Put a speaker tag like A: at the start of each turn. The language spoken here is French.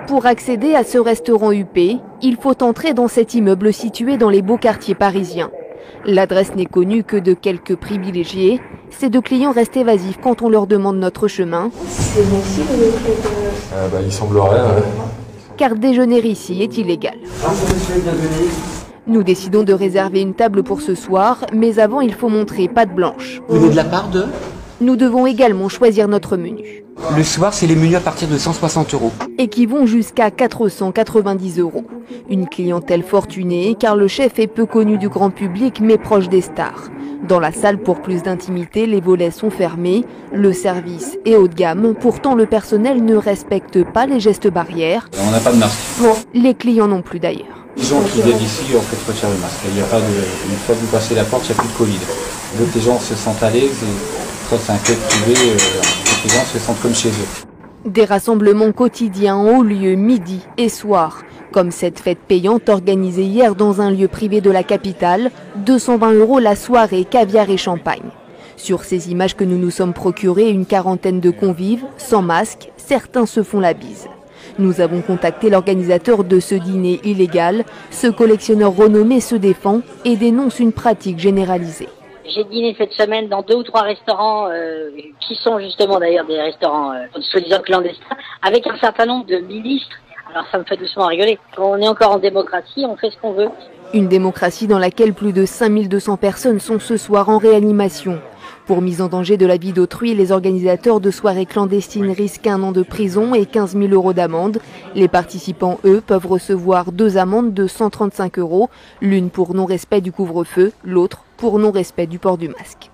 A: Pour accéder à ce restaurant huppé, il faut entrer dans cet immeuble situé dans les beaux quartiers parisiens. L'adresse n'est connue que de quelques privilégiés. Ces deux clients restent évasifs quand on leur demande notre chemin.
B: C'est bon si vous faites...
C: Il semblerait.
A: Car déjeuner ici est illégal. Nous décidons de réserver une table pour ce soir, mais avant il faut montrer patte blanche.
D: Vous venez de la part de?
A: Nous devons également choisir notre menu.
D: Le soir, c'est les menus à partir de 160 €.
A: Et qui vont jusqu'à 490 €. Une clientèle fortunée car le chef est peu connu du grand public mais proche des stars. Dans la salle, pour plus d'intimité, les volets sont fermés. Le service est haut de gamme, pourtant le personnel ne respecte pas les gestes barrières.
E: On n'a pas de masque.
A: Bon, les clients non plus d'ailleurs.
E: Les gens qui viennent ici, en fait, retirent le masque. Il y a pas de... Une fois que vous passez la porte, il n'y a plus de Covid. Donc les gens se sentent à l'aise et ça, c'est un club privé, les gens se sentent comme chez eux.
A: Des rassemblements quotidiens ont lieu midi et soir. Comme cette fête payante organisée hier dans un lieu privé de la capitale, 220 € la soirée, caviar et champagne. Sur ces images que nous nous sommes procurées, une quarantaine de convives, sans masque, certains se font la bise. Nous avons contacté l'organisateur de ce dîner illégal. Ce collectionneur renommé se défend et dénonce une pratique généralisée.
F: J'ai dîné cette semaine dans 2 ou 3 restaurants qui sont justement d'ailleurs des restaurants soi-disant clandestins, avec un certain nombre de ministres. Alors ça me fait doucement rigoler. On est encore en démocratie, on fait ce qu'on veut.
A: Une démocratie dans laquelle plus de 5200 personnes sont ce soir en réanimation. Pour mise en danger de la vie d'autrui, les organisateurs de soirées clandestines risquent 1 an de prison et 15 000 € d'amende. Les participants, eux, peuvent recevoir 2 amendes de 135 €, l'une pour non-respect du couvre-feu, l'autre pour non-respect du port du masque.